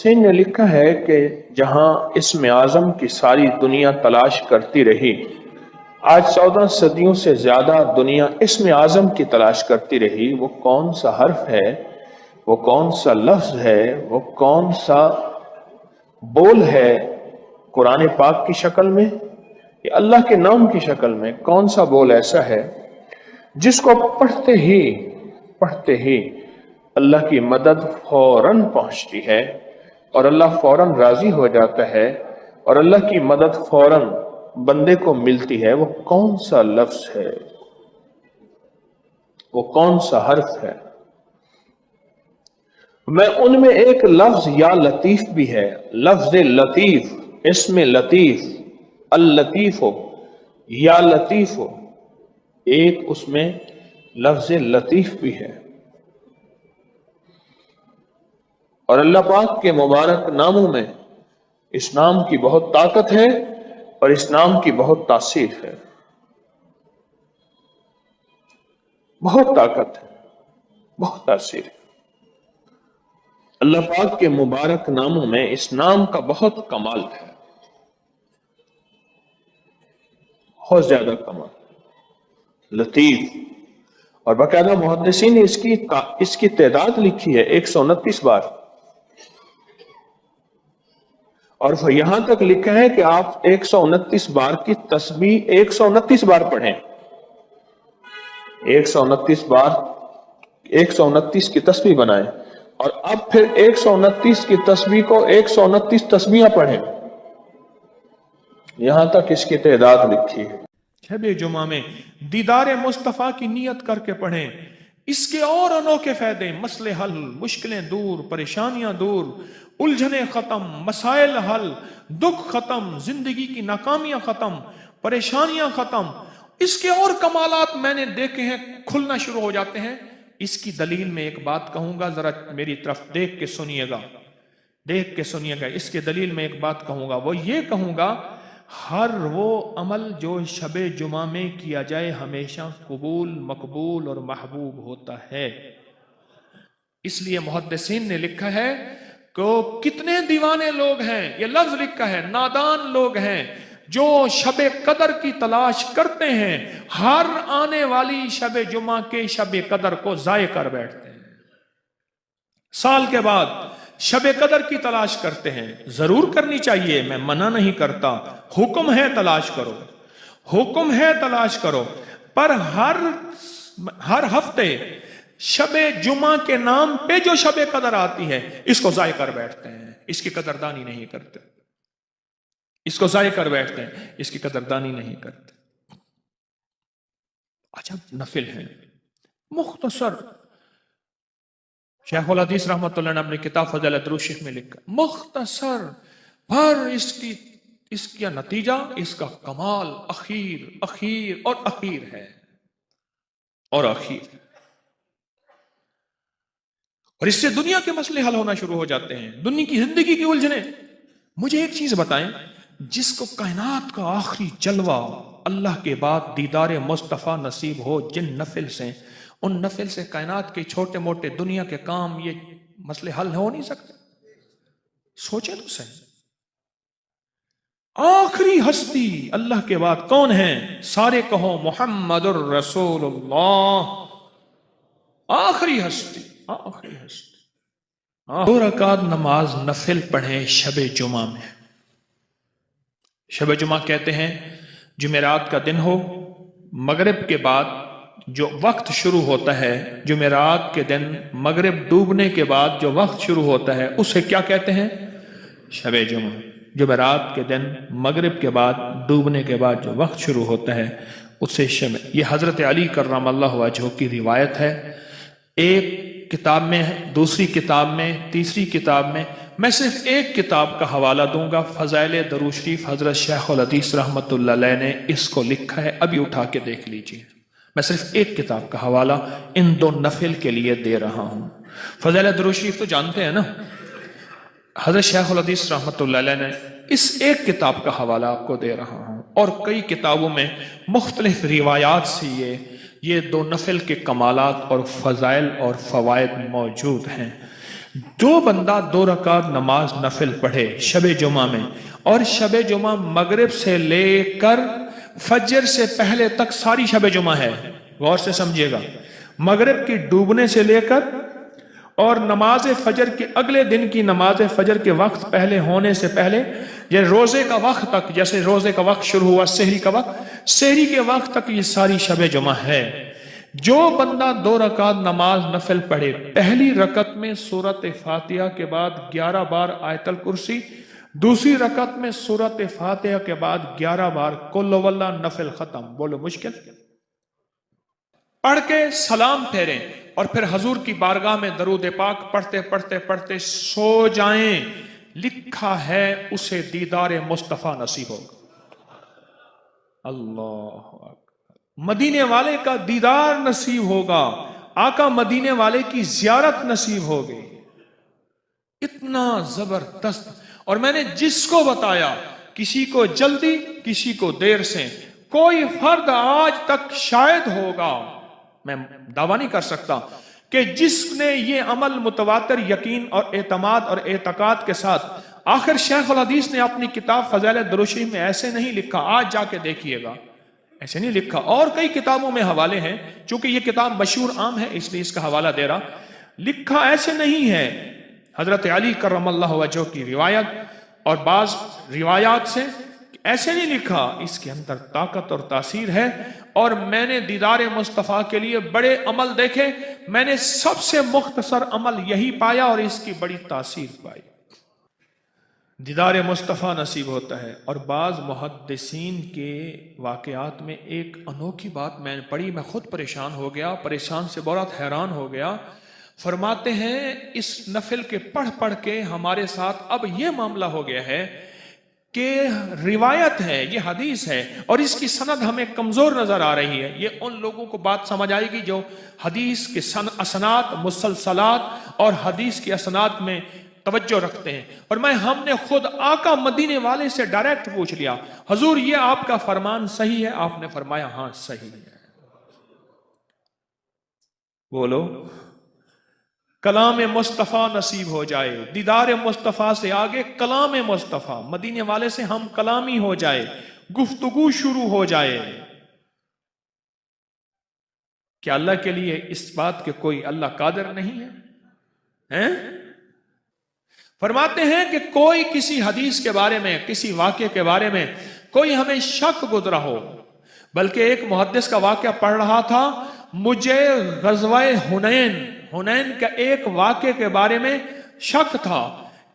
محدثین نے لکھا ہے کہ جہاں اسم اعظم کی ساری دنیا تلاش کرتی رہی، آج 14 صدیوں سے زیادہ دنیا اسم اعظم کی تلاش کرتی رہی، وہ کون سا حرف ہے، وہ کون سا لفظ ہے، وہ کون سا بول ہے قرآن پاک کی شکل میں یا اللہ کے نام کی شکل میں، کون سا بول ایسا ہے جس کو پڑھتے ہی اللہ کی مدد فوراً پہنچتی ہے اور اللہ فوراً راضی ہو جاتا ہے اور اللہ کی مدد فوراً بندے کو ملتی ہے؟ وہ کون سا لفظ ہے، وہ کون سا حرف ہے؟ میں ان میں ایک لفظ یا لطیف بھی ہے، لفظ لطیف، اسم لطیف، اللطیف ہو یا لطیف ہو، ایک اس میں لفظ لطیف بھی ہے۔ اور اللہ پاک کے مبارک ناموں میں اس نام کی بہت طاقت ہے اور اس نام کی بہت تاثیر ہے، بہت طاقت ہے، بہت تاثیر ہے۔ اللہ پاک کے مبارک ناموں میں اس نام کا بہت کمال ہے، بہت زیادہ کمال، لطیف۔ اور باقاعدہ محدثین نے اس کی تعداد لکھی ہے 129 بار، اور یہاں تک لکھا ہے کہ آپ 129 بار کی تسبیح 129 بار پڑھیں، 129 بار 129 کی تسبیح بنائیں، اور اب پھر 129 کی تسبیح کو 129 تسبیحاں پڑھیں، یہاں تک اس کی تعداد لکھی ہے۔ شب جمعہ میں دیدار مصطفیٰ کی نیت کر کے پڑھیں، اس کے اور انوکھے فائدے، مسئلے حل، مشکلیں دور، پریشانیاں دور، الجھنیں ختم، مسائل حل، دکھ ختم، زندگی کی ناکامیاں ختم، پریشانیاں ختم، اس کے اور کمالات میں نے دیکھے ہیں کھلنا شروع ہو جاتے ہیں۔ اس کی دلیل میں ایک بات کہوں گا، ذرا میری طرف دیکھ کے سنیے گا، دیکھ کے سنیے گا۔ اس کے دلیل میں ایک بات کہوں گا، وہ یہ کہوں گا، ہر وہ عمل جو شب جمعہ میں کیا جائے ہمیشہ قبول، مقبول اور محبوب ہوتا ہے۔ اس لیے محدثین نے لکھا ہے کہ کتنے دیوانے لوگ ہیں، یہ لفظ لکھا ہے، نادان لوگ ہیں جو شب قدر کی تلاش کرتے ہیں، ہر آنے والی شب جمعہ کے شب قدر کو ضائع کر بیٹھتے ہیں، سال کے بعد شب قدر کی تلاش کرتے ہیں۔ ضرور کرنی چاہیے، میں منع نہیں کرتا، حکم ہے تلاش کرو، حکم ہے تلاش کرو، پر ہر ہفتے شب جمعہ کے نام پہ جو شب قدر آتی ہے اس کو ضائع کر بیٹھتے ہیں، اس کی قدردانی نہیں کرتے، اس کو ضائع کر بیٹھتے ہیں، اس کی قدردانی نہیں کرتے۔ عجب نفل ہیں، مختصر۔ شیخ الحدیث رحمۃ اللہ نے اپنی کتاب فضائل درود شریف میں لکھا، مختصر، پر اس کا نتیجہ، اس کا کمال اخیر اور اخیر ہے، اور اخیر، اور اس سے دنیا کے مسئلے حل ہونا شروع ہو جاتے ہیں، دنیا کی زندگی کی الجھنیں۔ مجھے ایک چیز بتائیں، جس کو کائنات کا آخری جلوہ اللہ کے بعد دیدار مصطفیٰ نصیب ہو، جن نفل سے، ان نفل سے کائنات کے چھوٹے موٹے دنیا کے کام، یہ مسئلے حل ہو نہیں سکتے؟ سوچیں تو صحیح، آخری ہستی اللہ کے بعد کون ہے؟ سارے کہو محمد الرسول اللہ، آخری ہستی، آخری ہستی۔ 2 رکعت نماز نفل پڑھیں شب جمعہ میں۔ شب جمعہ کہتے ہیں جمعرات کا دن ہو، مغرب کے بعد جو وقت شروع ہوتا ہے، جمعرات کے دن مغرب ڈوبنے کے بعد جو وقت شروع ہوتا ہے اسے کیا کہتے ہیں؟ شب جمعہ۔ جمعرات کے دن مغرب کے بعد ڈوبنے کے بعد جو وقت شروع ہوتا ہے اسے شب۔ یہ حضرت علی کرم اللہ وجہہ کی روایت ہے، ایک کتاب میں ہے، دوسری کتاب میں، تیسری کتاب میں۔ میں صرف ایک کتاب کا حوالہ دوں گا، فضائل درود شریف، حضرت شیخ الحدیث رحمۃ اللہ علیہ نے اس کو لکھا ہے، ابھی اٹھا کے دیکھ لیجئے۔ میں صرف ایک کتاب کا حوالہ ان 2 نفل کے لیے دے رہا ہوں۔ فضائل درود شریف تو جانتے ہیں نا، حضرت شیخ الحدیث رحمۃ اللہ علیہ نے اس ایک کتاب کا حوالہ آپ کو دے رہا ہوں، اور کئی کتابوں میں مختلف روایات سے یہ 2 نفل کے کمالات اور فضائل اور فوائد موجود ہیں۔ جو بندہ 2 رکعت نماز نفل پڑھے شب جمعہ میں، اور شب جمعہ مغرب سے لے کر فجر سے پہلے تک ساری شب جمعہ ہے، غور سے سمجھیے گا، مغرب کی ڈوبنے سے لے کر اور نماز فجر کے اگلے دن کی نماز فجر کے وقت پہلے ہونے سے پہلے، یہ روزے کا وقت تک، جیسے روزے کا وقت شروع ہوا سحری کا وقت، سحری کے وقت تک یہ ساری شب جمعہ ہے۔ جو بندہ 2 رکعت نماز نفل پڑھے، پہلی رکعت میں سورۃ فاتحہ کے بعد 11 بار آیت الکرسی، دوسری رکعت میں سورۃ فاتحہ کے بعد 11 بار قل ہو اللہ نفل ختم، بولو مشکل، پڑھ کے سلام پھیریں اور پھر حضور کی بارگاہ میں درود پاک پڑھتے پڑھتے پڑھتے سو جائیں، لکھا ہے اسے دیدار مصطفیٰ نصیب ہوگا۔ اللہ اکبر، مدینے والے کا دیدار نصیب ہوگا، آقا مدینے والے کی زیارت نصیب ہوگی، اتنا زبردست۔ اور میں نے جس کو بتایا، کسی کو جلدی کسی کو دیر سے، کوئی فرد آج تک شاید ہوگا، میں دعویٰ نہیں کر سکتا کہ جس نے یہ عمل متواتر یقین اور اعتماد اور اعتقاد کے ساتھ، آخر شیخ الحدیث نے اپنی کتاب فضائل دروشی میں ایسے نہیں لکھا، آج جا کے دیکھیے گا، ایسے نہیں لکھا، اور کئی کتابوں میں حوالے ہیں، چونکہ یہ کتاب مشہور عام ہے اس لیے اس کا حوالہ دے رہا، لکھا ایسے نہیں ہے۔ حضرت علی کرم اللہ وجہہ کی روایت اور بعض روایات سے ایسے نہیں لکھا، اس کے اندر طاقت اور تاثیر ہے۔ اور میں نے دیدار مصطفیٰ کے لیے بڑے عمل دیکھے، میں نے سب سے مختصر عمل یہی پایا اور اس کی بڑی تاثیر پائی۔ دیدار مصطفیٰ نصیب ہوتا ہے۔ اور بعض محدثین کے واقعات میں ایک انوکھی بات میں نے پڑھی، میں خود پریشان ہو گیا، پریشان سے بہت حیران ہو گیا۔ فرماتے ہیں اس نفل کے پڑھ پڑھ کے ہمارے ساتھ اب یہ معاملہ ہو گیا ہے کہ روایت ہے، یہ حدیث ہے اور اس کی سند ہمیں کمزور نظر آ رہی ہے۔ یہ ان لوگوں کو بات سمجھ آئے گی جو حدیث کے اسناد، مسلسلات اور حدیث کی اسناد میں توجہ رکھتے ہیں۔ اور ہم نے خود آقا مدینے والے سے ڈائریکٹ پوچھ لیا، حضور یہ آپ کا فرمان صحیح ہے؟ آپ نے فرمایا ہاں صحیح ہے۔ بولو کلام مصطفیٰ نصیب ہو جائے، دیدار مصطفیٰ سے آگے کلام مصطفیٰ، مدینے والے سے ہم کلامی ہو جائے، گفتگو شروع ہو جائے۔ کیا اللہ کے لیے اس بات کے کوئی اللہ قادر نہیں ہے؟ فرماتے ہیں کہ کوئی کسی حدیث کے بارے میں، کسی واقعے کے بارے میں کوئی ہمیں شک گزرا ہو، بلکہ ایک محدث کا واقعہ پڑھ رہا تھا، مجھے غزوہ حنین کا ایک واقعے کے بارے میں شک تھا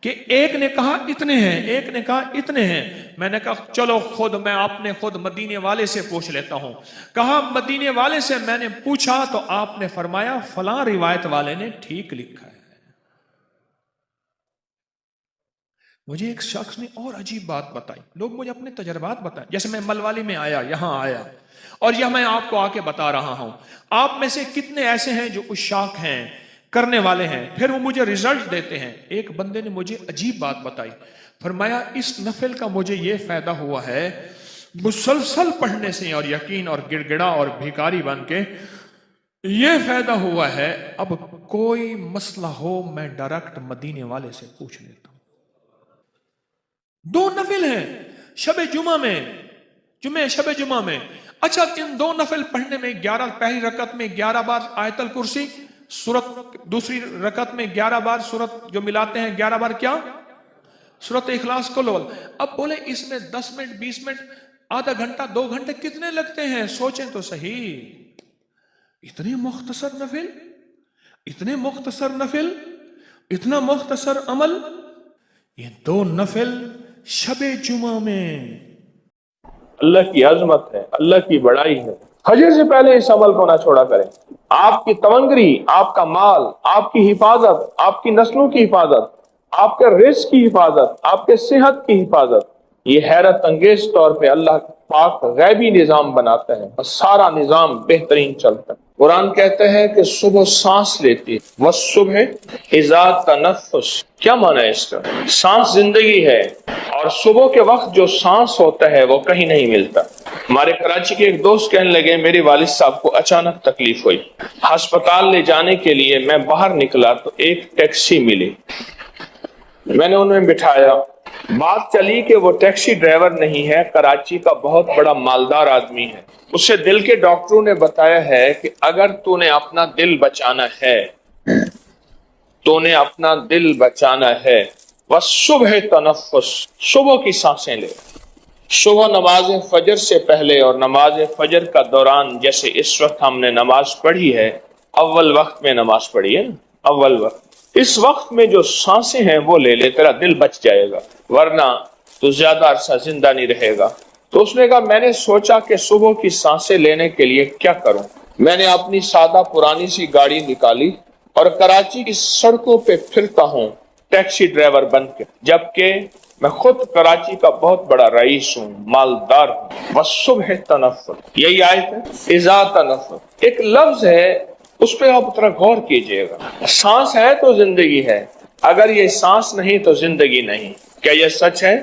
کہ ایک نے کہا اتنے ہیں، ایک نے کہا اتنے ہیں۔ میں نے کہا چلو میں اپنے خود مدینے والے سے پوچھ لیتا ہوں۔ کہا مدینے والے سے میں نے پوچھا تو آپ نے فرمایا فلاں روایت والے نے ٹھیک لکھا ہے۔ مجھے ایک شخص نے اور عجیب بات بتائی، لوگ مجھے اپنے تجربات بتائیں، جیسے میں ملوالی میں آیا، یہاں آیا اور یہ میں آپ کو آ کے بتا رہا ہوں۔ آپ میں سے کتنے ایسے ہیں جو عشاق ہیں، کرنے والے ہیں، پھر وہ مجھے ریزلٹ دیتے ہیں۔ ایک بندے نے مجھے عجیب بات بتائی، فرمایا اس نفل کا مجھے یہ فائدہ ہوا ہے مسلسل پڑھنے سے اور یقین اور گڑ گڑا اور بھیکاری بن کے یہ فائدہ ہوا ہے، اب کوئی مسئلہ ہو میں ڈائریکٹ مدینے والے سے پوچھ لیتا ہوں۔ 2 نفل ہیں شب جمعہ میں، شب جمعہ میں۔ اچھا ان 2 نفل پڑھنے میں 11، پہلی رکعت میں 11 بار آیت الکرسی، سورت دوسری رکعت میں 11 بار سورت جو ملاتے ہیں 11 بار کیا؟ سورت اخلاص کو لول۔ اب بولے اس میں 10 منٹ 20 منٹ آدھا گھنٹہ 2 گھنٹے کتنے لگتے ہیں؟ سوچیں تو صحیح، اتنے مختصر نفل، اتنے مختصر نفل، اتنا مختصر عمل، یہ 2 نفل شب جمعہ میں۔ اللہ کی عظمت ہے، اللہ کی بڑائی ہے۔ حجر سے پہلے اس عمل کو نہ چھوڑا کریں۔ آپ کی تونگری، آپ کا مال، آپ کی حفاظت، آپ کی نسلوں کی حفاظت، آپ کے رزق کی حفاظت، آپ کے صحت کی حفاظت، یہ حیرت انگیز طور پہ اللہ پاک غیبی نظام بناتا ہے اور سارا نظام بہترین چلتا ہے۔ قرآن کہتا ہے کہ صبح سانس لیتی ہے، وَالصُّبْحِ اِذَا تَنَفَّسَ۔ کیا معنی ہے اس کا؟ سانس زندگی ہے اور صبح کے وقت جو سانس ہوتا ہے وہ کہیں نہیں ملتا۔ ہمارے کراچی کے ایک دوست کہنے لگے میرے والد صاحب کو اچانک تکلیف ہوئی، ہسپتال لے جانے کے لیے میں باہر نکلا تو ایک ٹیکسی ملی، میں نے انہیں بٹھایا، بات چلی کہ وہ ٹیکسی ڈرائیور نہیں ہے، کراچی کا بہت بڑا مالدار آدمی ہے، اسے دل کے ڈاکٹروں نے بتایا ہے کہ اگر تو نے اپنا دل بچانا ہے، تو نے اپنا دل بچانا ہے، بس صبح تنفس، صبح کی سانسیں لے، صبح نماز فجر سے پہلے اور نماز فجر کا دوران، جیسے اس وقت ہم نے نماز پڑھی ہے، اول وقت میں نماز پڑھی ہے نا، اول وقت، اس وقت میں جو سانسیں ہیں وہ لے لے، تیرا دل بچ جائے گا، ورنہ تو زیادہ عرصہ زندہ نہیں رہے گا۔ تو اس نے کہا میں نے سوچا کہ صبح کی سانسیں لینے کے لیے کیا کروں، میں نے اپنی سادہ پرانی سی گاڑی نکالی اور کراچی کی سڑکوں پہ پھرتا ہوں ٹیکسی ڈرائیور بن کے، جبکہ میں خود کراچی کا بہت بڑا رئیس ہوں، مالدار ہوں۔ وَالصُّبْحِ تَنَفَّسْ، یہی آیت ہے، اِذَا تَنَفَّسْ، ایک لفظ ہے، اس پہ آپ ذرا غور کیجئے گا۔ سانس ہے تو زندگی ہے، اگر یہ سانس نہیں تو زندگی نہیں۔ کیا یہ سچ ہے؟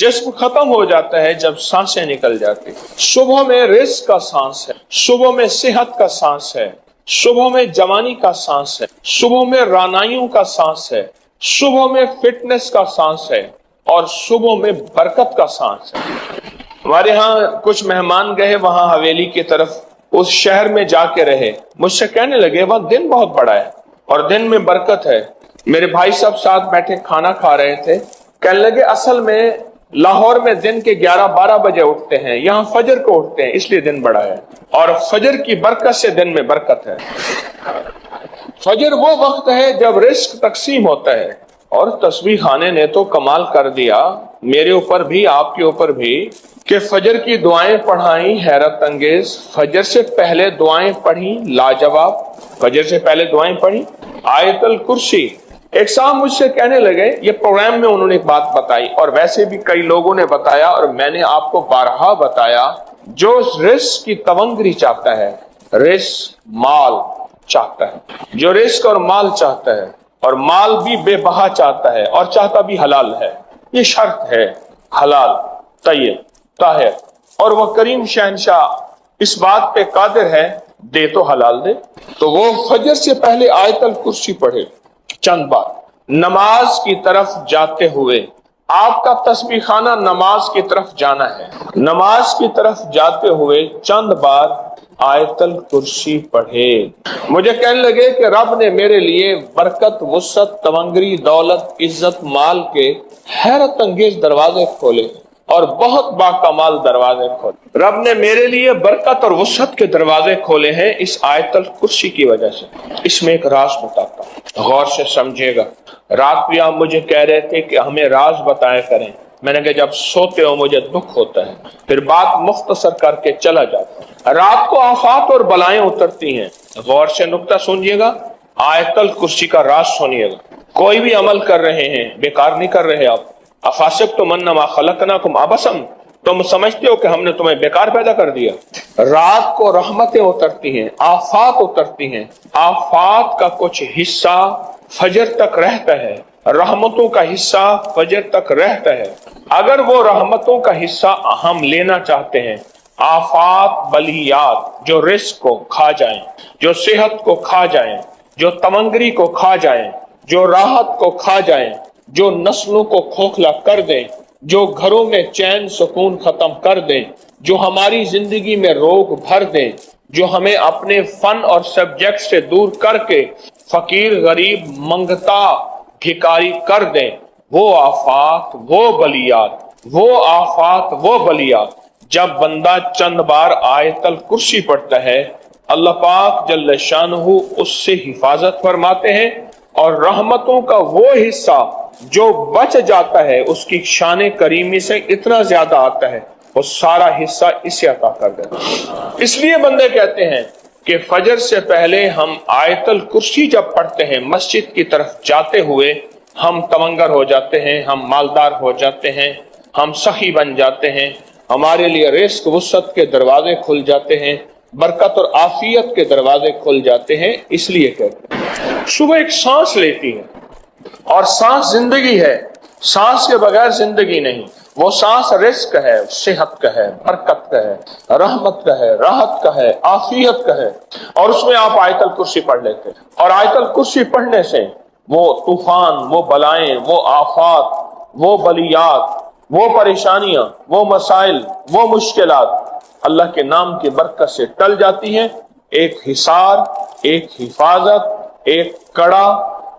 جسم ختم ہو جاتا ہے جب سانسیں نکل جاتی۔ صبح میں رزق کا سانس ہے، صبح میں صحت کا سانس ہے، صبح میں جوانی کا سانس ہے، صبح میں رانائیوں کا سانس ہے، صبح میں فٹنس کا سانس ہے، اور صبح میں برکت کا سانس ہے۔ ہمارے ہاں کچھ مہمان گئے وہاں حویلی کی طرف، اس شہر میں جا کے رہے، مجھ سے کہنے لگے وہاں دن بہت بڑا ہے اور دن میں برکت ہے۔ میرے بھائی صاحب ساتھ بیٹھے کھانا کھا رہے تھے، کہنے لگے اصل میں لاہور میں دن کے 11-12 بجے اٹھتے ہیں، یہاں فجر کو اٹھتے ہیں، اس لیے دن بڑا ہے، اور فجر کی برکت سے دن میں برکت ہے۔ فجر وہ وقت ہے جب رزق تقسیم ہوتا ہے، اور تسبیح خانے نے تو کمال کر دیا، میرے اوپر بھی آپ کے اوپر بھی، کہ فجر کی دعائیں پڑھائیں حیرت انگیز، فجر سے پہلے دعائیں پڑھی لاجواب، فجر سے پہلے دعائیں پڑھی آیت الکرسی۔ ایک صاحب مجھ سے کہنے لگے، یہ پروگرام میں انہوں نے ایک بات بتائی اور ویسے بھی کئی لوگوں نے بتایا اور میں نے آپ کو بارہا بتایا، جو رزق کی تونگری چاہتا ہے، رزق مال چاہتا ہے، جو رزق اور مال چاہتا ہے اور مال بھی بے بہا چاہتا ہے اور چاہتا بھی حلال ہے، یہ شرط ہے، حلال، طیب، طاہر، اور وہ کریم شہنشاہ اس بات پہ قادر ہے، دے تو حلال دے۔ تو وہ فجر سے پہلے آیت الکرسی پڑھے چند بار، نماز کی طرف جاتے ہوئے، آپ کا تسبیح خانہ نماز کی طرف جانا ہے، نماز کی طرف جاتے ہوئے چند بار آیت الکرسی پڑھے۔ مجھے کہنے لگے کہ رب نے میرے لیے برکت، وسعت، تونگری، دولت، عزت، مال کے حیرت انگیز دروازے کھولے اور بہت باکمال دروازے کھولے۔ رب نے میرے لیے برکت اور وسعت کے دروازے کھولے ہیں اس آیت الکرسی کی وجہ سے۔ اس میں ایک راز بتاتا ہوں، غور سے سمجھے گا۔ رات بھی آپ مجھے کہہ رہے تھے کہ ہمیں راز بتایا کریں، میں نے کہا جب سوتے ہو مجھے دکھ ہوتا ہے، پھر بات مختصر کر کے چلا جاتا ہوں۔ رات کو آفات اور بلائیں اترتی ہیں، غور سے نکتہ سنیے گا، آیت الکرسی کا راز سنیے گا۔ کوئی بھی عمل کر رہے ہیں، بیکار نہیں کر رہے آپ۔ افاسبتم انما خلقناکم عبثا، تم سمجھتے ہو کہ ہم نے تمہیں بیکار پیدا کر دیا؟ رات کو رحمتیں اترتی ہیں، آفات اترتی ہیں، آفات کا کچھ حصہ فجر تک رہتا ہے، رحمتوں کا حصہ فجر تک رہتا ہے۔ اگر وہ رحمتوں کا حصہ ہم لینا چاہتے ہیں، آفات، بلیات جو رزق کو کھا جائیں، جو صحت کو کھا جائیں، جو تونگری کو کھا جائیں، جو راحت کو کھا جائیں، جو نسلوں کو کھوکھلا کر دیں، جو گھروں میں چین سکون ختم کر دیں، جو ہماری زندگی میں روگ بھر دیں، جو ہمیں اپنے فن اور سبجیکٹ سے دور کر کے فقیر، غریب، منگتا، بھکاری کر دیں، وہ آفات، وہ بلیات، وہ آفات، وہ بلیات جب بندہ چند بار آیت الکرسی پڑھتا ہے، اللہ پاک جل شانہ اس سے حفاظت فرماتے ہیں، اور رحمتوں کا وہ حصہ جو بچ جاتا ہے، اس کی شان کریمی سے اتنا زیادہ آتا ہے، وہ سارا حصہ اسے عطا کر دیتا ہے۔ اس لیے بندے کہتے ہیں کہ فجر سے پہلے ہم آیت الکرسی جب پڑھتے ہیں، مسجد کی طرف جاتے ہوئے ہم تونگر ہو جاتے ہیں، ہم مالدار ہو جاتے ہیں، ہم سخی بن جاتے ہیں، ہمارے لیے رزق وسعت کے دروازے کھل جاتے ہیں، برکت اور عافیت کے دروازے کھل جاتے ہیں۔ اس لیے کہتے ہیں صبح ایک سانس لیتی ہے، اور سانس زندگی ہے، سانس کے بغیر زندگی نہیں۔ وہ سانس رزق ہے، صحت کا ہے، برکت کا ہے، رحمت کا ہے، راحت کا ہے، عافیت کا ہے، اور اس میں آپ آیت الکرسی پڑھ لیتے ہیں، اور آیت الکرسی پڑھنے سے وہ طوفان، وہ بلائیں، وہ آفات، وہ بلیات، وہ پریشانیاں، وہ مسائل، وہ مشکلات اللہ کے نام کی برکت سے ٹل جاتی ہیں۔ ایک حصار، ایک حفاظت، ایک کڑا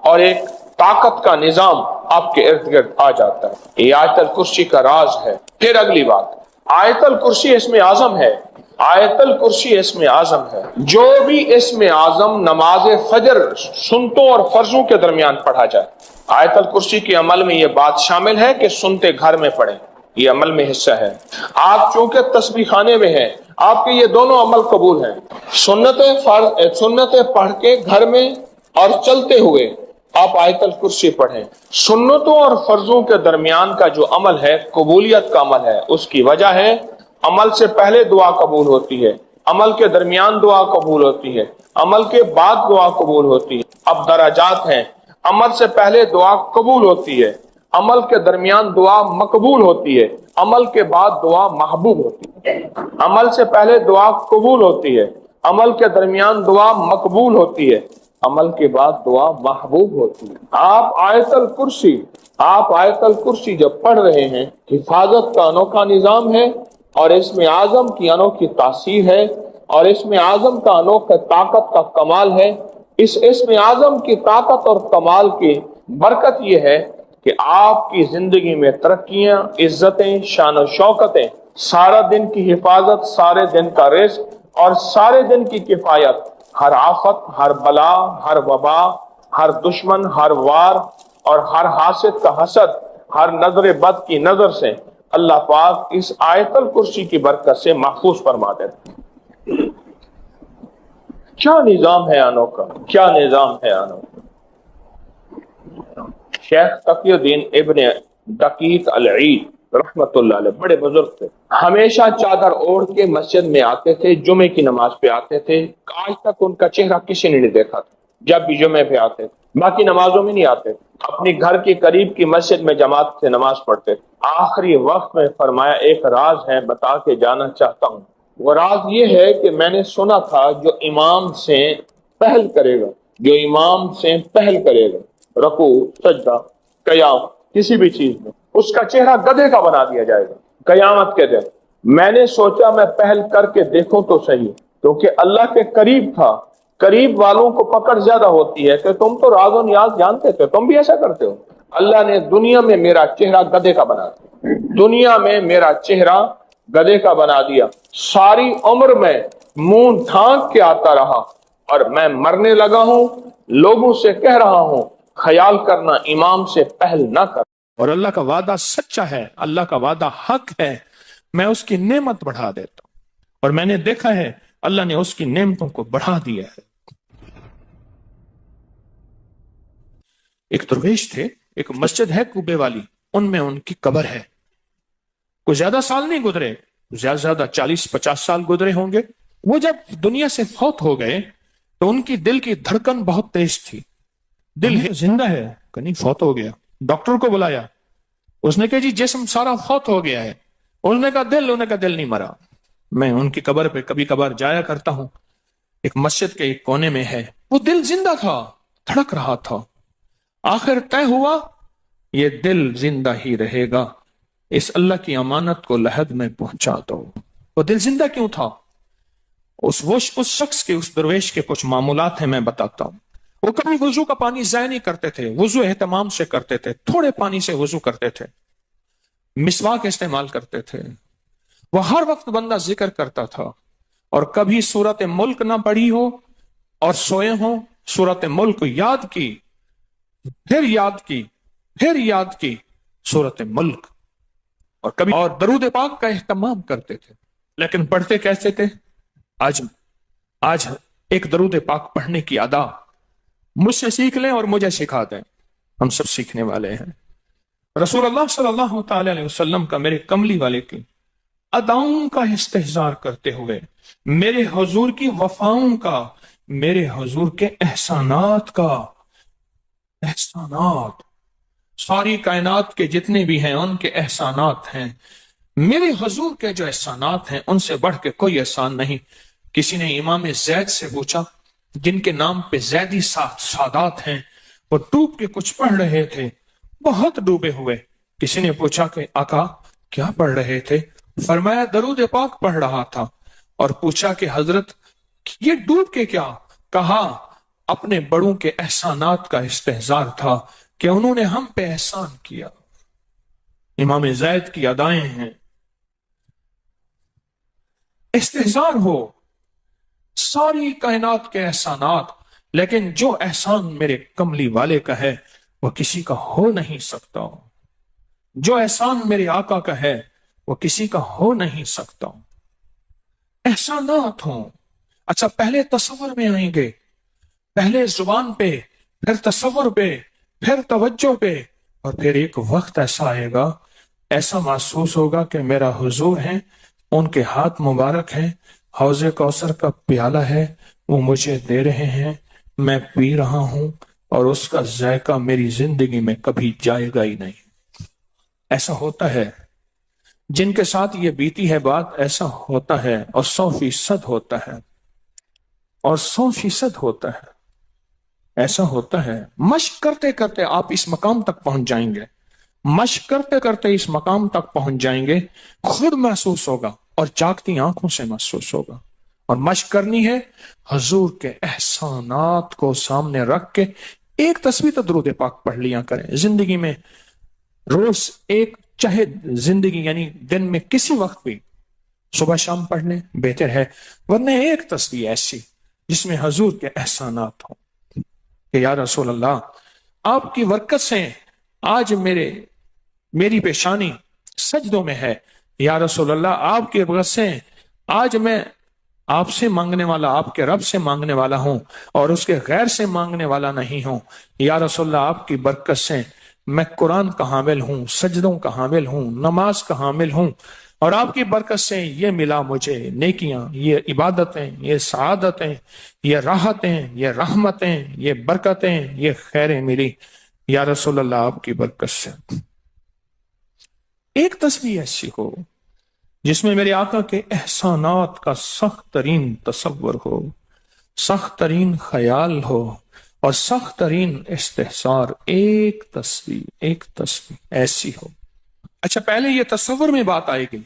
اور ایک طاقت کا نظام آپ کے ارد گرد آ جاتا ہے۔ یہ آیت الکرسی کا راز ہے۔ پھر اگلی بات، آیت الکرسی اسم اعظم ہے۔ آیت الکرسی اسم اعظم ہے۔ جو بھی اسم اعظم نماز فجر سنتوں اور فرضوں کے درمیان پڑھا جائے، آیت الکرسی کے عمل میں یہ بات شامل ہے کہ سنتے گھر میں پڑھیں، یہ عمل میں حصہ ہے۔ آپ چونکہ تسبیح خانے میں ہیں، آپ کے یہ دونوں عمل قبول ہیں۔ سنتیں پڑھ کے گھر میں اور چلتے ہوئے آپ آیت الکرسی پڑھیں۔ سنتوں اور فرضوں کے درمیان کا جو عمل ہے قبولیت کا عمل ہے، اس کی وجہ ہے عمل سے پہلے دعا قبول ہوتی ہے، عمل کے درمیان دعا قبول ہوتی ہے، عمل کے بعد دعا قبول ہوتی ہے۔ اب درجات ہیں، عمل سے پہلے دعا قبول ہوتی ہے، عمل کے درمیان دعا مقبول ہوتی ہے، عمل کے بعد دعا محبوب ہوتی ہے۔ عمل سے پہلے دعا قبول ہوتی ہے، عمل کے درمیان دعا مقبول ہوتی ہے، عمل کے بعد دعا محبوب ہوتی ہے۔ آپ آیت الکرسی جب پڑھ رہے ہیں، حفاظت کا انوکھا نظام ہے، اور اسم اعظم کی انوکھی تاثیر ہے، اور اسم اعظم کا انوکھا طاقت کا کمال ہے۔ اس اسم اعظم کی طاقت اور کمال کی برکت یہ ہے کہ آپ کی زندگی میں ترقیاں، عزتیں، شان و شوکتیں، سارا دن کی حفاظت، سارے دن کا رزق اور سارے دن کی کفایت، ہر آفت، ہر بلا، ہر وبا، ہر دشمن، ہر وار اور ہر حاسد کا حسد، ہر نظر بد کی نظر سے اللہ پاک اس آیت الکرسی کی برکت سے محفوظ فرما دیتے ہیں۔ کیا نظام ہے انوکھا، کیا نظام ہے انوکھا۔ شیخ تقی الدین ابن دقیق العید رحمت اللہ علیہ بڑے بزرگ تھے، ہمیشہ چادر اوڑھ کے مسجد میں آتے تھے، جمعے کی نماز پہ آتے تھے۔ آج تک ان کا چہرہ کسی نے نہیں دیکھا تھا جب بھی جمعے پہ آتے تھے، باقی نمازوں میں نہیں آتے تھے۔ اپنی گھر کے قریب کی مسجد میں جماعت سے نماز پڑھتے تھے۔ آخری وقت میں فرمایا ایک راز ہے، بتا کے جانا چاہتا ہوں۔ وہ راز یہ ہے کہ میں نے سنا تھا جو امام سے پہل کرے گا، جو امام سے پہل کرے گا رکوع، سجدہ، قیام، کسی بھی چیز میں، اس کا چہرہ گدھے کا بنا دیا جائے گا قیامت کے دن۔ میں نے سوچا میں پہل کر کے دیکھوں تو صحیح، کیونکہ اللہ کے قریب تھا۔ قریب والوں کو پکڑ زیادہ ہوتی ہے کہ تم تو راز و نیاز جانتے تھے، تم بھی ایسا کرتے ہو۔ اللہ نے دنیا میں میرا چہرہ گدھے کا بنا دیا، دنیا میں میرا چہرہ گدھے کا بنا دیا۔ ساری عمر میں منہ ڈھانک کے آتا رہا، اور میں مرنے لگا ہوں، لوگوں سے کہہ رہا ہوں خیال کرنا امام سے پہل نہ کر۔ اور اللہ کا وعدہ سچا ہے، اللہ کا وعدہ حق ہے، میں اس کی نعمت بڑھا دیتا ہوں، اور میں نے دیکھا ہے اللہ نے اس کی نعمتوں کو بڑھا دیا ہے۔ ایک درویش تھے، ایک مسجد ہے کوبے والی، ان میں ان کی قبر ہے۔ کوئی زیادہ سال نہیں گزرے، زیادہ 40-50 سال گزرے ہوں گے۔ وہ جب دنیا سے فوت ہو گئے تو ان کی دل کی دھڑکن بہت تیز تھی۔ دل زندہ ہے کہ نہیں، فوت ہو گیا۔ ڈاکٹر کو بلایا، اس نے کہا جی جسم سارا فوت ہو گیا ہے۔ انہوں نے کہا دل نہیں مرا۔ میں ان کی قبر پہ کبھی کبھار جایا کرتا ہوں، ایک مسجد کے ایک کونے میں ہے، وہ دل زندہ تھا، دھڑک رہا تھا۔ آخر طے ہوا یہ دل زندہ ہی رہے گا، اس اللہ کی امانت کو لحد میں پہنچا دو۔ وہ دل زندہ کیوں تھا؟ اس شخص کے، اس درویش کے کچھ معمولات ہیں، میں بتاتا ہوں۔ وہ کبھی وضو کا پانی ضائع نہیں کرتے تھے، وضو اہتمام سے کرتے تھے، تھوڑے پانی سے وضو کرتے تھے، مسواک استعمال کرتے تھے۔ وہ ہر وقت بندہ ذکر کرتا تھا، اور کبھی سورت ملک نہ پڑھی ہو اور سوئے ہوں، سورت ملک یاد کی، پھر یاد کی، پھر یاد کی سورت ملک، اور کبھی اور درود پاک کا اہتمام کرتے تھے۔ لیکن پڑھتے کیسے تھے؟ آج ایک درود پاک پڑھنے کی ادا مجھ سے سیکھ لیں اور مجھے سکھا دیں، ہم سب سیکھنے والے ہیں۔ رسول اللہ صلی اللہ تعالی علیہ وسلم کا، میرے کملی والے کی اداؤں کا استحضار کرتے ہوئے، میرے حضور کی وفاؤں کا، میرے حضور کے احسانات کا، احسانات ساری کائنات کے جتنے بھی ہیں ان کے احسانات ہیں، میرے حضور کے جو احسانات ہیں ان سے بڑھ کے کوئی احسان نہیں۔ کسی نے امام زید سے پوچھا، جن کے نام پہ زیدی سادات ہیں، وہ ڈوب کے کچھ پڑھ رہے تھے، بہت ڈوبے ہوئے۔ کسی نے پوچھا کہ آقا کیا پڑھ رہے تھے؟ فرمایا درود پاک پڑھ رہا تھا۔ اور پوچھا کہ حضرت یہ ڈوب کے کیا؟ کہا اپنے بڑوں کے احسانات کا استحضار تھا کہ انہوں نے ہم پہ احسان کیا۔ امام زید کی ادائیں ہیں، استحضار ہو ساری کائنات کے احسانات، لیکن جو احسان میرے کملی والے کا ہے وہ کسی کا ہو نہیں سکتا، جو احسان میرے آقا کا ہے وہ کسی کا ہو نہیں سکتا۔ احسانات ہوں، اچھا پہلے تصور میں آئیں گے، پہلے زبان پہ، پھر تصور پہ، پھر توجہ پہ، اور پھر ایک وقت ایسا آئے گا، ایسا محسوس ہوگا کہ میرا حضور ہے، ان کے ہاتھ مبارک ہیں، حوض کوثر کا پیالہ ہے، وہ مجھے دے رہے ہیں، میں پی رہا ہوں، اور اس کا ذائقہ میری زندگی میں کبھی جائے گا ہی نہیں۔ ایسا ہوتا ہے، جن کے ساتھ یہ بیتی ہے بات، ایسا ہوتا ہے، اور 100% ہوتا ہے، اور 100% ہوتا ہے، ایسا ہوتا ہے۔ مشق کرتے کرتے آپ اس مقام تک پہنچ جائیں گے، مشق کرتے کرتے اس مقام تک پہنچ جائیں گے، خود محسوس ہوگا اور جاگتی آنکھوں سے محسوس ہوگا۔ اور مشق کرنی ہے حضور کے احسانات کو سامنے رکھ کے، ایک تسبیح تو درود پاک پڑھ لیا کریں زندگی میں، روز ایک، چاہے زندگی یعنی دن میں کسی وقت بھی صبح شام پڑھ لیں بہتر ہے، ورنہ ایک تسبیح ایسی جس میں حضور کے احسانات ہوں کہ یا رسول اللہ آپ کی برکت سے آج میری پیشانی سجدوں میں ہے، یا رسول اللہ آپ کی برکت سے آج میں آپ سے مانگنے والا، آپ کے رب سے مانگنے والا ہوں اور اس کے غیر سے مانگنے والا نہیں ہوں، یا رسول اللہ آپ کی برکت سے میں قرآن کا حامل ہوں، سجدوں کا حامل ہوں، نماز کا حامل ہوں، اور آپ کی برکت سے یہ ملا مجھے نیکیاں، یہ عبادتیں، یہ سعادتیں، یہ راحتیں، یہ رحمتیں، یہ برکتیں، یہ خیریں ملی، یا رسول اللہ آپ کی برکت سے۔ ایک تسبیح ایسی ہو جس میں میرے آقا کے احسانات کا سخت ترین تصور ہو، سخت ترین خیال ہو اور سخت ترین استحصار، ایک تسبیح ایسی ہو۔ اچھا پہلے یہ تصور میں بات آئے گی،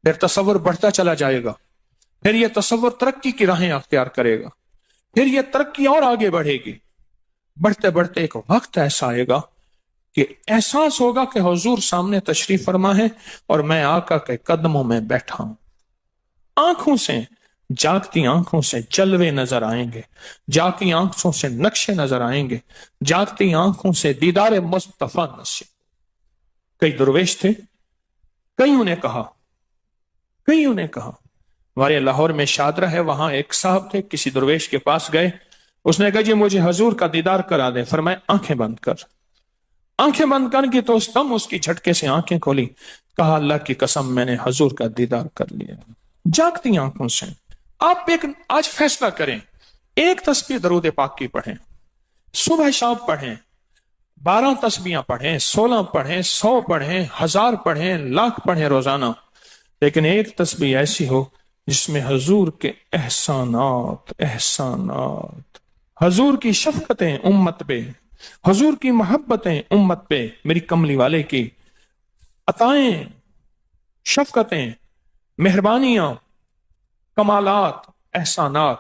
پھر تصور بڑھتا چلا جائے گا، پھر یہ تصور ترقی کی راہیں اختیار کرے گا، پھر یہ ترقی اور آگے بڑھے گی، بڑھتے بڑھتے ایک وقت ایسا آئے گا کہ احساس ہوگا کہ حضور سامنے تشریف فرما ہے اور میں آقا کے قدموں میں بیٹھا ہوں۔ آنکھوں سے، جاگتی آنکھوں سے جلوے نظر آئیں گے، جاگتی آنکھوں سے نقشے نظر آئیں گے، جاگتی آنکھوں سے دیدار مصطفیٰ نصیب۔ کئی درویش تھے، کئیوں نے کہا ہمارے لاہور میں شادرہ ہے، وہاں ایک صاحب تھے، کسی درویش کے پاس گئے، اس نے کہا جی مجھے حضور کا دیدار کرا دے، فرمائے آنکھیں بند کر۔ آنکھیں بند کر کی تو تم اس کی جھٹکے سے آنکھیں کھولی، کہا اللہ کی قسم میں نے حضور کا دیدار کر لیا۔ جاگتی آنکھوں سے آپ آج فیصلہ کریں، ایک تسبیح درود پاک کی پڑھیں، صبح شام پڑھیں، 12 تسبیحاں پڑھیں، 16 پڑھیں، 100 پڑھیں، 1000 پڑھیں، لاکھ پڑھیں روزانہ، لیکن ایک تسبیح ایسی ہو جس میں حضور کے احسانات، حضور کی شفقتیں امت پہ، حضور کی محبتیں امت پہ، میری کملی والے کی عطائیں، شفقتیں، مہربانیاں، کمالات، احسانات،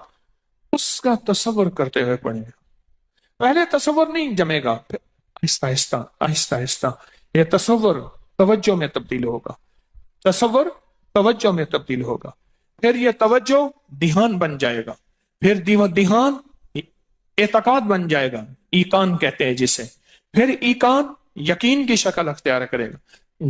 اس کا تصور کرتے ہوئے پڑھیں۔ پہلے تصور نہیں جمے گا، پھر آہستہ آہستہ یہ تصور توجہ میں تبدیل ہوگا، تصور توجہ میں تبدیل ہوگا، پھر یہ توجہ دھیان بن جائے گا، پھر دھیان اعتقاد بن جائے گا، ایقان کہتے ہیں جسے، پھر ایقان یقین کی شکل اختیار کرے گا۔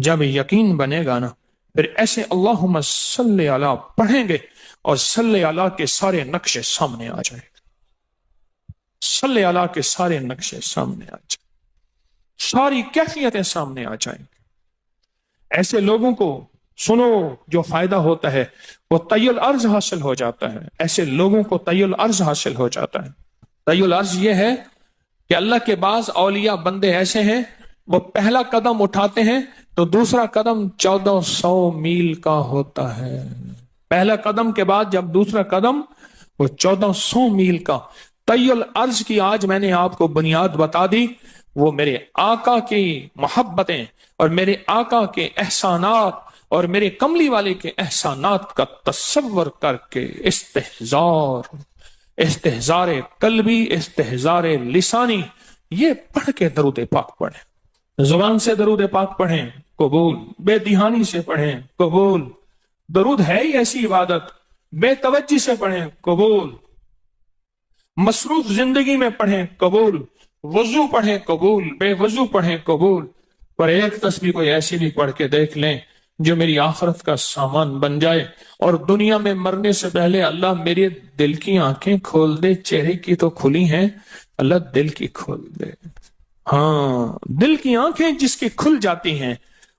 جب یقین بنے گا نا، پھر ایسے اللہم صلی علی پڑھیں گے اور صلی علی کے سارے نقشے سامنے آ جائیں گے، صلی علی کے سارے نقشے سامنے آ جائیں، ساری کیفیتیں سامنے آ جائیں گے۔ ایسے لوگوں کو سنو جو فائدہ ہوتا ہے وہ طی الارض حاصل ہو جاتا ہے، ایسے لوگوں کو طی الارض حاصل ہو جاتا ہے۔ طی الارض یہ ہے کہ اللہ کے بعض اولیاء بندے ایسے ہیں وہ پہلا قدم اٹھاتے ہیں تو دوسرا قدم 1400 میل کا ہوتا ہے. پہلا قدم کے بعد جب دوسرا قدم وہ 1400 میل کا. طی الارض کی آج میں نے آپ کو بنیاد بتا دی. وہ میرے آقا کی محبتیں اور میرے آقا کے احسانات اور میرے کملی والے کے احسانات کا تصور کر کے استحزار قلبی، استحزار لسانی، یہ پڑھ کے درود پاک پڑھیں. زبان سے درود پاک پڑھیں، قبول. بے دہانی سے پڑھیں، قبول. درود ہے ہی ایسی عبادت، بے توجہ سے پڑھیں، قبول. مصروف زندگی میں پڑھیں، قبول. وضو پڑھیں، قبول. بے وضو پڑھیں، قبول. پر ایک تسبیح کوئی ایسی بھی پڑھ کے دیکھ لیں جو میری آخرت کا سامان بن جائے، اور دنیا میں مرنے سے پہلے اللہ میرے دل کی آنکھیں کھول دے. چہرے کی تو کھلی ہیں، اللہ دل کی کھول دے. ہاں، دل کی آنکھیں جس کی کھل جاتی ہیں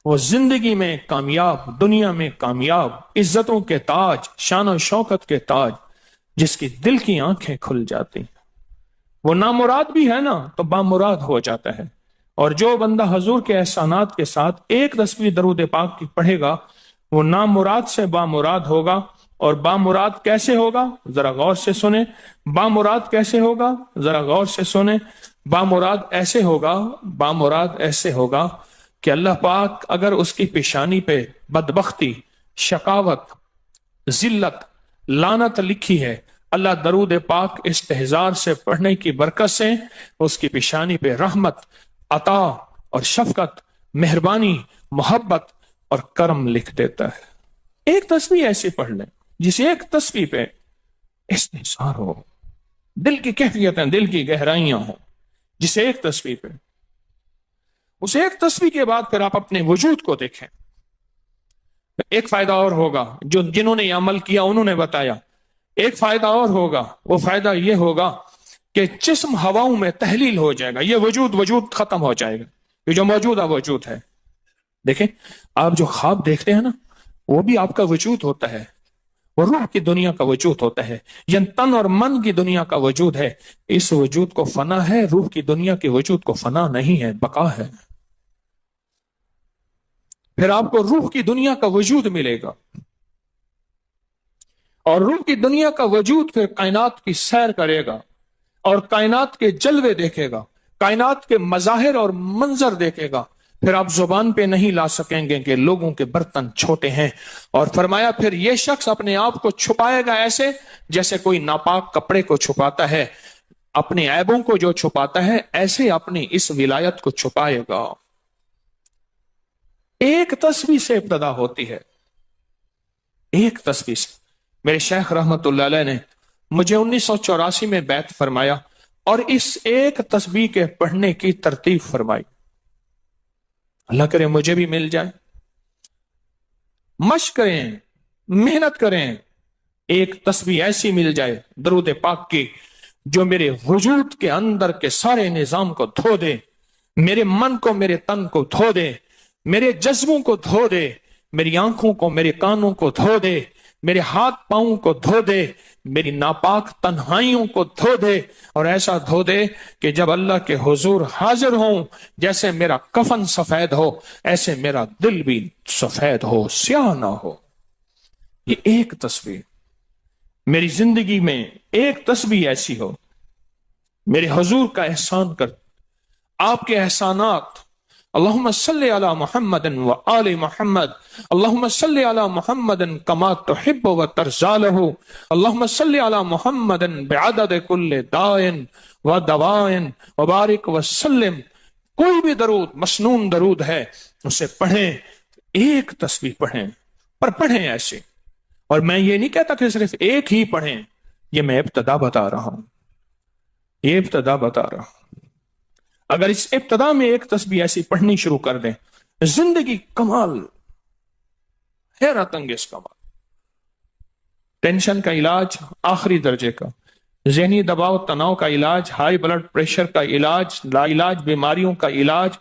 وہ زندگی میں کامیاب، دنیا میں کامیاب، عزتوں کے تاج، شان و شوکت کے تاج. جس کی دل کی آنکھیں کھل جاتی ہیں وہ نامراد بھی ہے نا تو بامراد ہو جاتا ہے. اور جو بندہ حضور کے احسانات کے ساتھ ایک تسبیح درود پاک کی پڑھے گا وہ نامراد سے بامراد ہوگا. اور بامراد کیسے ہوگا؟ ذرا غور سے سنیں. بامراد کیسے ہوگا؟ ذرا غور سے سنیں. بامراد ایسے ہوگا کہ اللہ پاک اگر اس کی پیشانی پہ بدبختی، شقاوت، ذلت، لعنت لکھی ہے، اللہ درود پاک استحزار سے پڑھنے کی برکت سے اس کی پیشانی پہ رحمت، عطا اور شفقت، مہربانی، محبت اور کرم لکھ دیتا ہے. ایک تسبیح ایسی پڑھ لیں جس ایک تسبیح پہ استحزار ہو، دل کی کیفیتیں، دل کی گہرائیاں ہوں. جس ایک تسبیح پہ، اس ایک تسبیح کے بعد پھر آپ اپنے وجود کو دیکھیں. ایک فائدہ اور ہوگا جو جنہوں نے یہ عمل کیا انہوں نے بتایا. ایک فائدہ اور ہوگا، وہ فائدہ یہ ہوگا کہ جسم ہواؤں میں تحلیل ہو جائے گا. یہ وجود ختم ہو جائے گا، یہ جو موجودہ وجود ہے. دیکھیں، آپ جو خواب دیکھتے ہیں نا وہ بھی آپ کا وجود ہوتا ہے، وہ روح کی دنیا کا وجود ہوتا ہے، یعنی تن اور من کی دنیا کا وجود ہے. اس وجود کو فنا ہے، روح کی دنیا کے وجود کو فنا نہیں ہے، بقا ہے. پھر آپ کو روح کی دنیا کا وجود ملے گا، اور روح کی دنیا کا وجود پھر کائنات کی سیر کرے گا اور کائنات کے جلوے دیکھے گا، کائنات کے مظاہر اور منظر دیکھے گا. پھر آپ زبان پہ نہیں لا سکیں گے کہ لوگوں کے برتن چھوٹے ہیں. اور فرمایا پھر یہ شخص اپنے آپ کو چھپائے گا ایسے جیسے کوئی ناپاک کپڑے کو چھپاتا ہے. اپنے عیبوں کو جو چھپاتا ہے ایسے اپنی اس ولایت کو چھپائے گا. ایک تسبیح سے ابتدا ہوتی ہے، ایک تسبیح سے. میرے شیخ رحمت اللہ علیہ نے مجھے 1984 میں بیعت فرمایا اور اس ایک تسبیح کے پڑھنے کی ترتیب فرمائی. اللہ کرے مجھے بھی مل جائے. مشق کریں، محنت کریں، ایک تسبیح ایسی مل جائے درود پاک کی جو میرے وجود کے اندر کے سارے نظام کو دھو دے، میرے من کو، میرے تن کو دھو دے، میرے جذبوں کو دھو دے، میری آنکھوں کو، میرے کانوں کو دھو دے، میرے ہاتھ پاؤں کو دھو دے، میری ناپاک تنہائیوں کو دھو دے، اور ایسا دھو دے کہ جب اللہ کے حضور حاضر ہوں جیسے میرا کفن سفید ہو ایسے میرا دل بھی سفید ہو، سیاہ نہ ہو. یہ ایک تسبیح میری زندگی میں، ایک تسبیح ایسی ہو میرے حضور کا احسان کر، آپ کے احسانات. اللہم صلی علی محمد و آل محمد، اللہم صلی علی محمد کما تحب و ترضی لہ، اللہم صلی علی محمد بعدد کل دائن و دوائن وبارک وسلم. کوئی بھی درود، مسنون درود ہے، اسے پڑھیں، ایک تسبیح پڑھیں، پر پڑھیں ایسے. اور میں یہ نہیں کہتا کہ صرف ایک ہی پڑھیں، یہ میں ابتدا بتا رہا ہوں، یہ ابتدا بتا رہا ہوں. اگر اس ابتدا میں ایک تسبیح ایسی پڑھنی شروع کر دیں، زندگی کمال، حیرت انگیز کمال. ٹینشن کا علاج آخری درجے کا، ذہنی دباؤ تناؤ کا علاج، ہائی بلڈ پریشر کا علاج، لا علاج بیماریوں کا علاج،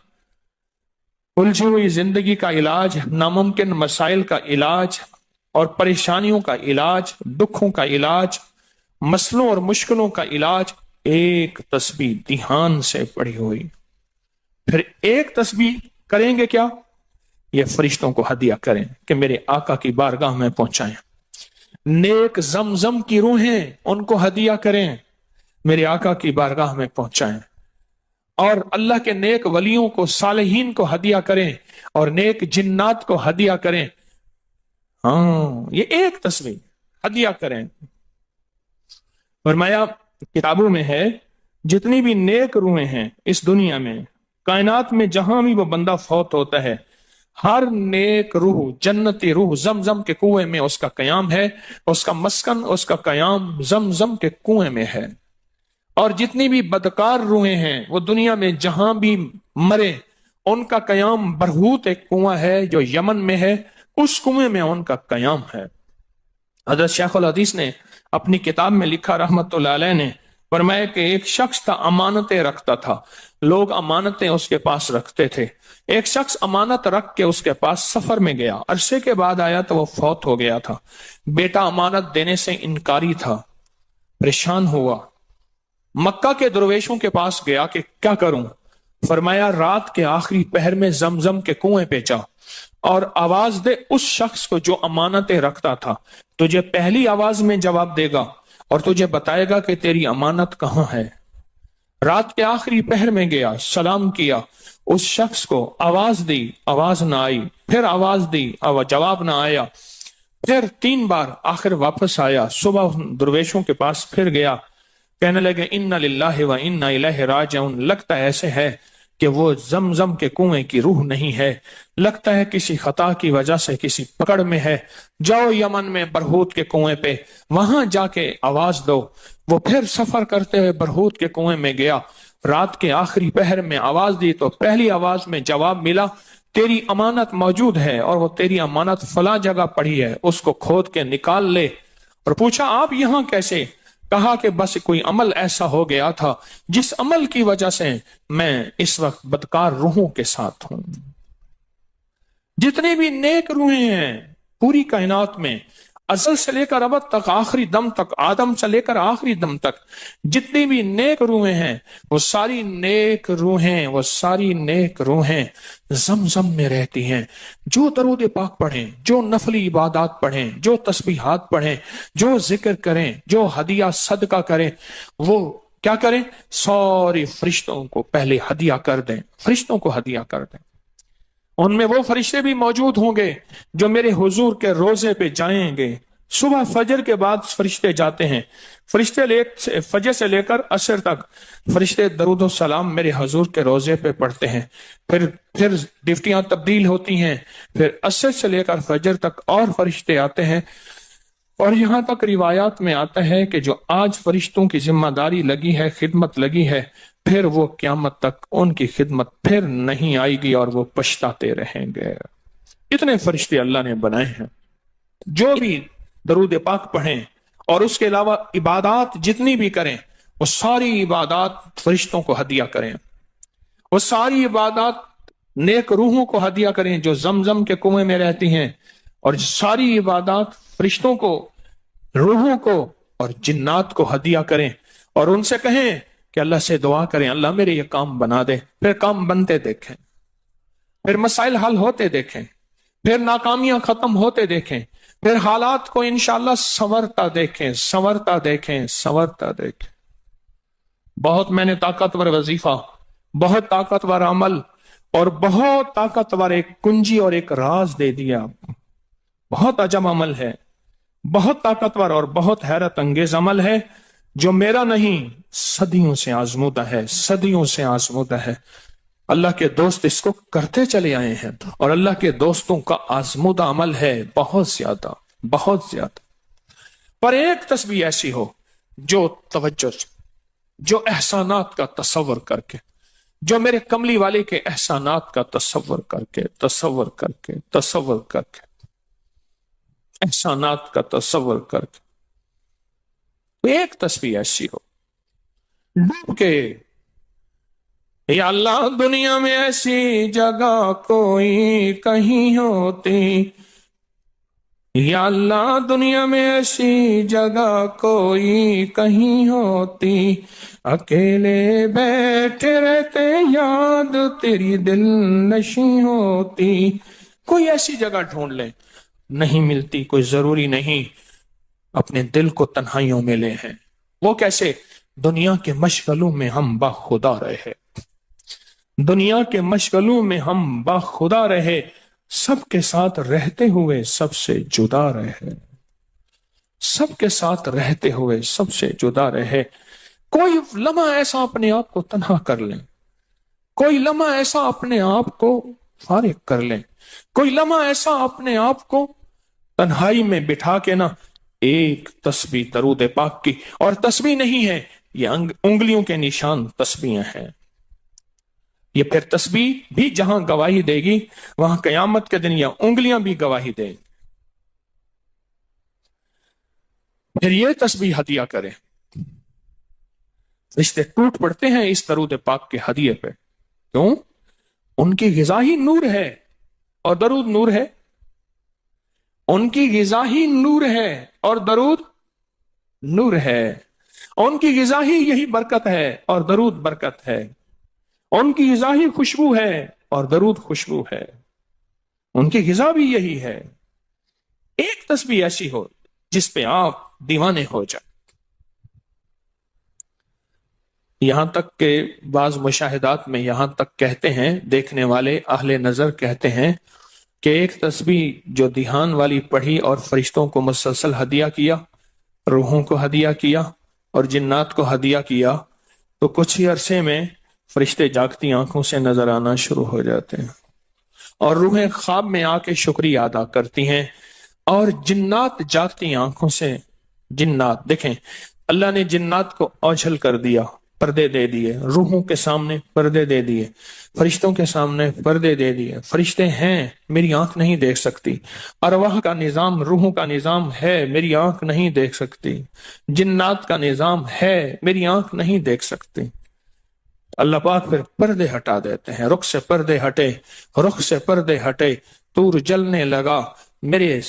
الجھی ہوئی زندگی کا علاج، ناممکن مسائل کا علاج اور پریشانیوں کا علاج، دکھوں کا علاج، مسئلوں اور مشکلوں کا علاج، ایک تسبیح دھیان سے پڑھی ہوئی. پھر ایک تسبیح کریں گے کیا؟ یہ فرشتوں کو ہدیہ کریں کہ میرے آقا کی بارگاہ میں پہنچائیں. نیک زمزم کی روحیں ان کو ہدیہ کریں، میرے آقا کی بارگاہ میں پہنچائیں. اور اللہ کے نیک ولیوں کو، صالحین کو ہدیہ کریں، اور نیک جنات کو ہدیہ کریں. ہاں، یہ ایک تسبیح ہدیہ کریں. فرمایا کتابوں میں ہے جتنی بھی نیک روحیں ہیں اس دنیا میں، کائنات میں جہاں بھی وہ بندہ فوت ہوتا ہے، ہر نیک روح، جنتی روح زمزم کے کنویں میں اس کا قیام ہے، اس کا مسکن، اس کا قیام زمزم کے کنویں میں ہے. اور جتنی بھی بدکار روحیں ہیں وہ دنیا میں جہاں بھی مرے، ان کا قیام برہوت ایک کنواں ہے جو یمن میں ہے، اس کنویں میں ان کا قیام ہے. حضرت شیخ الحدیث نے اپنی کتاب میں لکھا رحمت اللہ علیہ نے، فرمایا کہ ایک شخص تھا، امانتیں رکھتا تھا، لوگ امانتیں اس کے پاس رکھتے تھے. ایک شخص امانت رکھ کے اس کے پاس سفر میں گیا، عرصے کے بعد آیا تو وہ فوت ہو گیا تھا. بیٹا امانت دینے سے انکاری تھا، پریشان ہوا، مکہ کے درویشوں کے پاس گیا کہ کیا کروں. فرمایا رات کے آخری پہر میں زمزم کے کنویں پہ جا اور آواز دے اس شخص کو جو امانتیں رکھتا تھا، تجھے پہلی آواز میں جواب دے گا اور تجھے بتائے گا کہ تیری امانت کہاں ہے. رات کے آخری پہر میں گیا، سلام کیا، اس شخص کو آواز دی، آواز نہ آئی، پھر آواز دی، جواب نہ آیا، پھر 3 بار، آخر واپس آیا. صبح درویشوں کے پاس پھر گیا، کہنے لگے انا للہ و انا الیہ راجعون، لگتا ایسے ہے کہ وہ زمزم کے کنویں کی روح نہیں ہے، لگتا ہے کسی خطا کی وجہ سے کسی پکڑ میں ہے. جاؤ یمن میں برہوت کے کنویں پہ، وہاں جا کے آواز دو. وہ پھر سفر کرتے ہوئے برہوت کے کنویں میں گیا، رات کے آخری پہر میں آواز دی تو پہلی آواز میں جواب ملا، تیری امانت موجود ہے اور وہ تیری امانت فلاں جگہ پڑی ہے، اس کو کھود کے نکال لے. اور پوچھا آپ یہاں کیسے؟ کہا کہ بس کوئی عمل ایسا ہو گیا تھا جس عمل کی وجہ سے میں اس وقت بدکار روحوں کے ساتھ ہوں. جتنے بھی نیک روحیں ہیں پوری کائنات میں، ازل سے لے کر ابد تک، آخری دم تک، آدم سے لے کر آخری دم تک، جتنی بھی نیک روحیں ہیں وہ ساری نیک روحیں، وہ ساری نیک روحیں زمزم میں رہتی ہیں. جو درود پاک پڑھیں، جو نفلی عبادات پڑھیں، جو تسبیحات پڑھیں، جو ذکر کریں، جو ہدیہ صدقہ کریں، وہ کیا کریں؟ ساری فرشتوں کو پہلے ہدیہ کر دیں، فرشتوں کو ہدیہ کر دیں. ان میں وہ فرشتے بھی موجود ہوں گے جو میرے حضور کے روزے پہ جائیں گے. صبح فجر کے بعد فرشتے جاتے ہیں، فرشتے فجر سے لے کر عصر تک فرشتے درود و سلام میرے حضور کے روزے پہ پڑھتے ہیں. پھر ڈیوٹیاں تبدیل ہوتی ہیں، پھر عصر سے لے کر فجر تک اور فرشتے آتے ہیں. اور یہاں تک روایات میں آتا ہے کہ جو آج فرشتوں کی ذمہ داری لگی ہے، خدمت لگی ہے، پھر وہ قیامت تک ان کی خدمت پھر نہیں آئے گی اور وہ پچھتاتے رہیں گے. اتنے فرشتے اللہ نے بنائے ہیں. جو بھی درود پاک پڑھیں اور اس کے علاوہ عبادات جتنی بھی کریں، وہ ساری عبادات فرشتوں کو ہدیہ کریں. وہ ساری عبادات نیک روحوں کو ہدیہ کریں جو زمزم کے کنویں میں رہتی ہیں، اور ساری عبادات فرشتوں کو، روحوں کو اور جنات کو ہدیہ کریں. اور ان سے کہیں کہ اللہ سے دعا کریں اللہ میرے یہ کام بنا دے. پھر کام بنتے دیکھیں، پھر مسائل حل ہوتے دیکھیں، پھر ناکامیاں ختم ہوتے دیکھیں، پھر حالات کو انشاءاللہ سنورتا دیکھیں، سنورتا دیکھیں، سنورتا دیکھیں. بہت میں نے طاقتور وظیفہ، بہت طاقتور عمل اور بہت طاقتور ایک کنجی اور ایک راز دے دیا. بہت عجب عمل ہے، بہت طاقتور اور بہت حیرت انگیز عمل ہے جو میرا نہیں، صدیوں سے آزمودہ ہے، صدیوں سے آزمودہ ہے. اللہ کے دوست اس کو کرتے چلے آئے ہیں اور اللہ کے دوستوں کا آزمودہ عمل ہے بہت زیادہ، بہت زیادہ. پر ایک تسبیح ایسی ہو جو توجہ سے، جو احسانات کا تصور کر کے، جو میرے کملی والے کے احسانات کا تصور کر کے، تصور کر کے، تصور کر کے، احسانات کا تصور کر کے، ایک تسبیح ایسی ہو ڈوب کے، یا اللہ دنیا میں ایسی جگہ کوئی کہیں ہوتی، یا اللہ دنیا میں ایسی جگہ کوئی کہیں ہوتی، اکیلے بیٹھے رہتے یاد تیری دل نشیں ہوتی۔ کوئی ایسی جگہ ڈھونڈ لیں، نہیں ملتی، کوئی ضروری نہیں اپنے دل کو تنہائیوں میں لے ہیں۔ وہ کیسے؟ دنیا کے مشغلوں میں ہم باخدا رہے، دنیا کے مشغلوں میں ہم باخدا رہے، سب کے ساتھ رہتے ہوئے سب سے جدا رہے، سب کے ساتھ رہتے ہوئے سب سے جدا رہے۔ کوئی لمحہ ایسا اپنے آپ کو تنہا کر لیں، کوئی لمحہ ایسا اپنے آپ کو فارغ کر لیں، کوئی لمحہ ایسا اپنے آپ کو تنہائی میں بٹھا کے نا ایک تسبیح درود پاک کی، اور تسبیح نہیں ہے یہ انگلیوں کے نشان تسبیحیں ہیں، یہ پھر تسبیح بھی جہاں گواہی دے گی وہاں قیامت کے دن یہ انگلیاں بھی گواہی دیں گی۔ پھر یہ تسبیح ہدیہ کریں، رشتے ٹوٹ پڑتے ہیں اس درود پاک کے ہدیے پہ، کیوں؟ ان کی غذا ہی نور ہے اور درود نور ہے، ان کی غذا ہی نور ہے اور درود نور ہے، ان کی غذا ہی یہی برکت ہے اور درود برکت ہے، ان کی غذا ہی خوشبو ہے اور درود خوشبو ہے، ان کی غذا بھی یہی ہے۔ ایک تسبیح ایسی ہو جس پہ آپ دیوانے ہو جائیں۔ یہاں تک کہ بعض مشاہدات میں یہاں تک کہتے ہیں، دیکھنے والے اہل نظر کہتے ہیں کہ ایک تسبیح جو دھیان والی پڑھی اور فرشتوں کو مسلسل ہدیہ کیا، روحوں کو ہدیہ کیا اور جنات کو ہدیہ کیا، تو کچھ ہی عرصے میں فرشتے جاگتی آنکھوں سے نظر آنا شروع ہو جاتے ہیں، اور روحیں خواب میں آ کے شکریہ ادا کرتی ہیں، اور جنات جاگتی آنکھوں سے، جنات دیکھیں اللہ نے جنات کو اوجھل کر دیا، پردے دے دیے، روحوں کے سامنے پردے دے دیے، فرشتوں کے سامنے پردے دے دیے۔ فرشتے ہیں، میری آنکھ نہیں دیکھ سکتی، ارواح کا نظام، روحوں کا نظام ہے، میری آنکھ نہیں دیکھ سکتی، جنات کا نظام ہے، میری آنکھ نہیں دیکھ سکتی۔ اللہ پاک پھر پردے ہٹا دیتے ہیں، رخ سے پردے ہٹے، رخ سے پردے ہٹے، تور جلنے لگا، میرے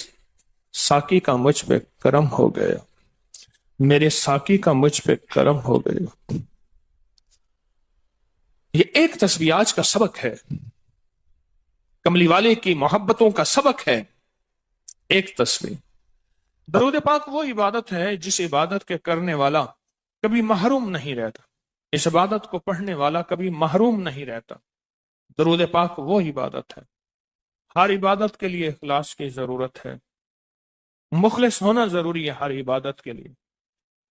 ساقی کا مجھ پہ کرم ہو گیا، میرے ساقی کا مجھ پہ کرم ہو گیا۔ یہ ایک تسبیح آج کا سبق ہے، کملی والے کی محبتوں کا سبق ہے، ایک تسبیح۔ درود پاک وہ عبادت ہے جس عبادت کے کرنے والا کبھی محروم نہیں رہتا، اس عبادت کو پڑھنے والا کبھی محروم نہیں رہتا۔ درود پاک وہ عبادت ہے، ہر عبادت کے لیے اخلاص کی ضرورت ہے، مخلص ہونا ضروری ہے، ہر عبادت کے لیے،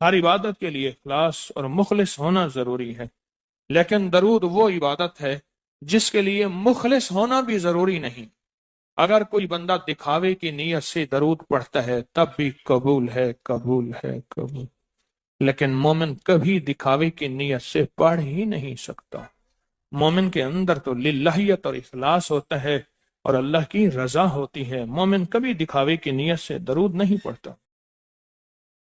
ہر عبادت کے لیے اخلاص اور مخلص ہونا ضروری ہے، لیکن درود وہ عبادت ہے جس کے لیے مخلص ہونا بھی ضروری نہیں۔ اگر کوئی بندہ دکھاوے کی نیت سے درود پڑھتا ہے تب بھی قبول ہے، قبول ہے، قبول، لیکن مومن کبھی دکھاوے کی نیت سے پڑھ ہی نہیں سکتا۔ مومن کے اندر تو للہیت اور اخلاص ہوتا ہے اور اللہ کی رضا ہوتی ہے، مومن کبھی دکھاوے کی نیت سے درود نہیں پڑھتا۔